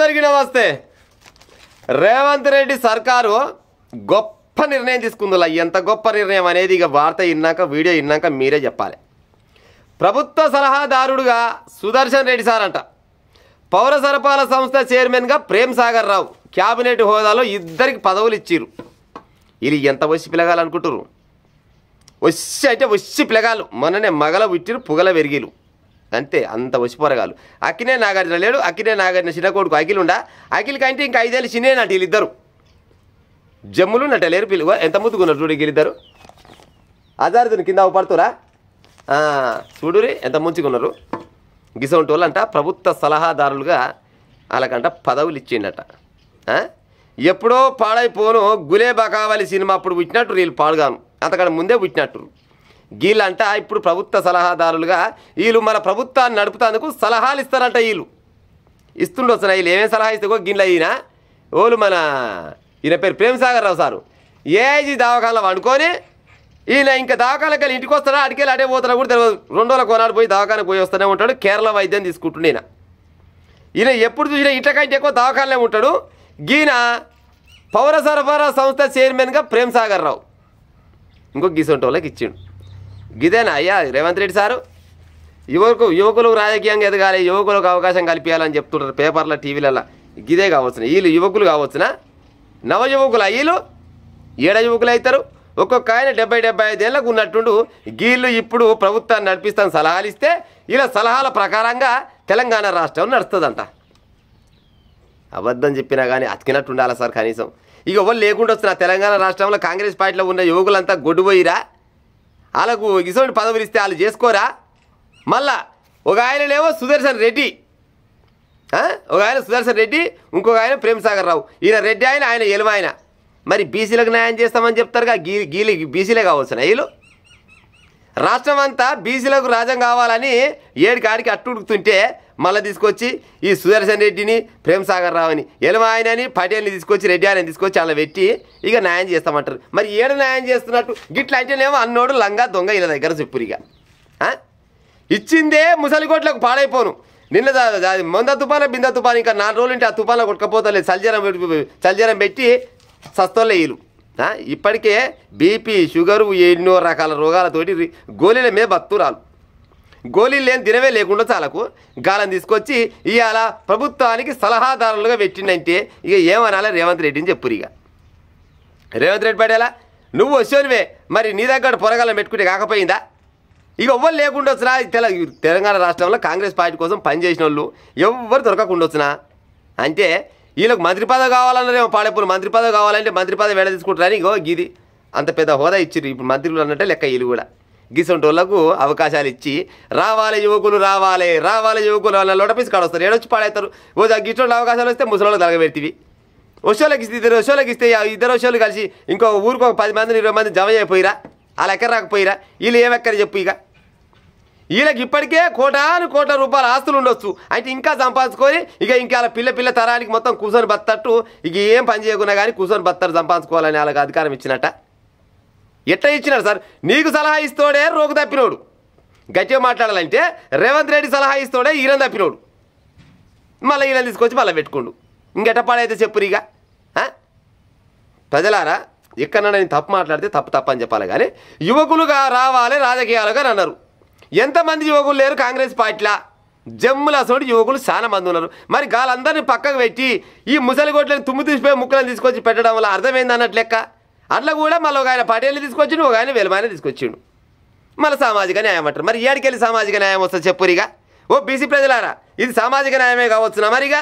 అందరికీ నమస్తే. రేవంత్ రెడ్డి సర్కారు గొప్ప నిర్ణయం తీసుకుందిలా. ఎంత గొప్ప నిర్ణయం అనేది ఇక వార్త విన్నాక వీడియో విన్నాక మీరే చెప్పాలి. ప్రభుత్వ సలహాదారుడుగా సుదర్శన్ రెడ్డి సార్ అంట. పౌర సరఫరాల సంస్థ చైర్మన్గా ప్రేమ్ సాగర్ రావు క్యాబినెట్ హోదాలో ఇద్దరికి పదవులు ఇచ్చిరు. వీళ్ళు ఎంత వచ్చి పిలగాలనుకుంటారు? వచ్చి అంటే వచ్చి పిలగాలు. మొన్ననే మగల విట్టిరు పుగల వెరిగిలు అంతే. అంత వచ్చిపోరగాలు. అక్కినే నాగార్జున లేడు. అక్కినే నాగార్జున చిన్న కొడుకు అఖిల్ ఉండా. అఖిల్ కంటే ఇంకా 5 ఏళ్ళు చిన్నేనట వీళ్ళిద్దరు. జమ్ములు నట లేరు పిలువ. ఎంత ముద్దుకున్నారు చూడు వీళ్ళిద్దరు. అజారుదుని కింద పడుతురా చూడురి ఎంత ముంచుకున్నారు. గిసొంటి వాళ్ళు అంట ప్రభుత్వ సలహాదారులుగా వాళ్ళకంట పదవులు ఇచ్చిండట. ఎప్పుడో పాడైపోను గులేబా కావాలి సినిమా అప్పుడు పుట్టినట్టు వీళ్ళు పాడుగాను. అంతకంటే ముందే పుట్టినట్టు వీళ్ళంట ఇప్పుడు ప్రభుత్వ సలహాదారులుగా వీళ్ళు మన ప్రభుత్వాన్ని నడుపుతందుకు సలహాలు ఇస్తారంట. వీళ్ళు ఇస్తుండొచ్చిన వీళ్ళు ఏమేమి సలహా ఇస్తే గిన్నెలు అయినా ఓళ్ళు మన ఈయన పేరు ప్రేమ్ సాగర్ రావు సారు ఏఐజీ దవాఖానలో వండుకొని ఈయన ఇంకా దవాఖానకి వెళ్ళి ఇంటికి వస్తాడా అడికెళ్ళి అడే పోతాడా కూడా తెలియదు. 2 రోజుల కొనాడు పోయి దవాఖానకు పోయి వస్తూనే ఉంటాడు. కేరళ వైద్యం తీసుకుంటుండే ఈయన ఎప్పుడు చూసినా ఇంటకంటే ఎక్కువ దవాఖానలో ఉంటాడు. ఈయన పౌర సరఫరా సంస్థ చైర్మన్గా ప్రేమ్ సాగర్ రావు ఇంకో గీసొంటి వాళ్ళకి ఇచ్చిండు. గిదేనా అయ్యా రేవంత్ రెడ్డి సారు? యువకులకు రాజకీయంగా ఎదగాలి, యువకులకు అవకాశం కల్పించాలని చెప్తుంటారు పేపర్ల టీవీలలో. గిదే కావచ్చున వీళ్ళు యువకులు కావచ్చున నవ యువకులు వీళ్ళు ఏడ యువకులు అవుతారు. ఒక్కొక్క ఆయన 70-75 ఏళ్ళకు ఉన్నట్టుండు. వీళ్ళు ఇప్పుడు ప్రభుత్వాన్ని నడిపిస్తాను సలహాలు ఇస్తే ఇలా సలహాల ప్రకారంగా తెలంగాణ రాష్ట్రం నడుస్తుందంట. అబద్ధం చెప్పినా కానీ అతికినట్టు ఉండాలి సార్ కనీసం. ఇక ఎవరు లేకుండా వస్తున్న తెలంగాణ రాష్ట్రంలో కాంగ్రెస్ పార్టీలో ఉన్న యువకులంతా గొడ్డుపోయిరా. వాళ్ళకు ఇటువంటి పదవులు ఇస్తే వాళ్ళు చేసుకోరా. మళ్ళా ఒక ఆయననేమో సుదర్శన్ రెడ్డి, ఒక ఆయన సుదర్శన్ రెడ్డి, ఇంకొక ఆయన ప్రేమ్ సాగర్ రావు. ఈయన రెడ్డి ఆయన ఎలుమ ఆయన. మరి బీసీలకు న్యాయం చేస్తామని చెప్తారుగా. గీలి బీసీలే కావచ్చున వీళ్ళు. రాష్ట్రం అంతా బీసీలకు రాజ్యం కావాలని 7 కాడికి అట్టుడుకుతుంటే మళ్ళీ తీసుకొచ్చి ఈ సుదర్శన్ రెడ్డిని ప్రేమ్ సాగర్ రావుని ఎలుమ ఆయనని పటేల్ని తీసుకొచ్చి రెడ్డి ఆయన తీసుకొచ్చి అలా పెట్టి ఇక న్యాయం చేస్తామంటారు. మరి ఏడు న్యాయం చేస్తున్నట్టు గిట్ల అంటేనేమో అన్నోడు లంగా దొంగ ఇలా దగ్గర చెప్పురిగా ఇచ్చిందే ముసలిగోట్లకు పాడైపోను. నిన్న మొంద తుఫాను బింద తుఫాను ఇంకా 4 రోజులు ఉంటే ఆ తుఫాన్లో కొట్టుకపోతలేదు. చల్జరం పెట్టి సస్తోళ్ళ వీళ్ళు ఇప్పటికే బీపీ షుగరు ఎన్నో రకాల రోగాలతోటి గోళీల మీద బతురాలు. గోళీలు లేని దినమే లేకుండా చాలకు గాలం తీసుకొచ్చి ఇవాళ ప్రభుత్వానికి సలహాదారులుగా పెట్టిండంటే ఇక ఏమనాలి రేవంత్ రెడ్డిని చెప్పురు. ఇక రేవంత్ రెడ్డి పడేలా నువ్వు వచ్చేవే మరి నీ దగ్గర పొరగాలం పెట్టుకుంటే కాకపోయిందా? ఇక ఎవ్వరు లేకుండా వచ్చినా తెలంగాణ రాష్ట్రంలో కాంగ్రెస్ పార్టీ కోసం పనిచేసిన వాళ్ళు ఎవ్వరు దొరకకుండా వచ్చినా అంటే వీళ్ళకి మంత్రి పదవి కావాలన్నారేమో పాడైపోయి. మంత్రి పదవి కావాలంటే మంత్రి పదవి వేడ తీసుకుంటారని ఇగో గిది అంత పెద్ద హోదా ఇచ్చిర్రు. ఇప్పుడు మంత్రులు అన్నట్టే లెక్క వీళ్ళు కూడా గీసొంటి వాళ్ళకు అవకాశాలు ఇచ్చి రావాలి యువకులు అన్న లోటపీసి కాడొస్తారు. ఏడొచ్చి పాడవుతారు. ఓ గిటువంటి అవకాశాలు వస్తే ముసలిళ్ళకి తలగబెట్టివి. వచ్చోళ్ళకి ఇస్తే 2 వచ్చోళ్ళకి ఇస్తే 2 వచ్చోళ్ళు కలిసి ఇంకో ఊరికి ఒక 10 మంది 20 మంది జమ అయిపోయిరా. వాళ్ళు ఎక్కడ రాకపోయిరా. వీళ్ళు ఏమెక్కడ చెప్పు. ఇక వీళ్ళకి ఇప్పటికే కోట్ల రూపాయల ఆస్తులు ఉండొచ్చు. అయితే ఇంకా సంపాదించుకొని ఇక ఇంకా పిల్ల తరానికి మొత్తం కూర్చొని బత్తట్టు ఇక ఏం పని చేయకున్నా కానీ కూర్చొని బత్తరు సంపాదించుకోవాలని వాళ్ళకి అధికారం ఇచ్చినట్ట. ఎట్లా ఇచ్చినారు సార్? నీకు సలహా ఇస్తోడే రోగు తప్పినోడు. గట్టిగా మాట్లాడాలంటే రేవంత్ రెడ్డి సలహా ఇస్తోడే ఈయన తప్పినోడు. మళ్ళీ ఈయన తీసుకొచ్చి మళ్ళీ పెట్టుకోండు. ఇంకెట్ట పాడైతే చెప్పురిగా. ప్రజలారా ఎక్కడన్నా నేను తప్పు మాట్లాడితే తప్పు అని చెప్పాలి కానీ యువకులుగా రావాలి రాజకీయాలుగా అన్నారు. ఎంతమంది యువకులు లేరు కాంగ్రెస్ పార్టీలా? జమ్ముల అసలు యువకులు చాలా మంది ఉన్నారు. మరి వాళ్ళందరినీ పక్కకు పెట్టి ఈ ముసలిగొడ్లను తుమ్ము తీసిపోయి ముక్కలను తీసుకొచ్చి పెట్టడం వల్ల అర్థమైంది అన్నట్లు లెక్క. అట్లా కూడా మళ్ళీ ఒక ఆయన పటేల్ని తీసుకొచ్చిండు, ఒక ఆయన వెలుమాయన తీసుకొచ్చిండు. మళ్ళీ సామాజిక న్యాయం అంటారు. మరి ఏడికెళ్ళి సామాజిక న్యాయం వస్తుంది చెప్పురిగా. ఓ బీసీ ప్రజలారా ఇది సామాజిక న్యాయమే కావచ్చునా మరిగా?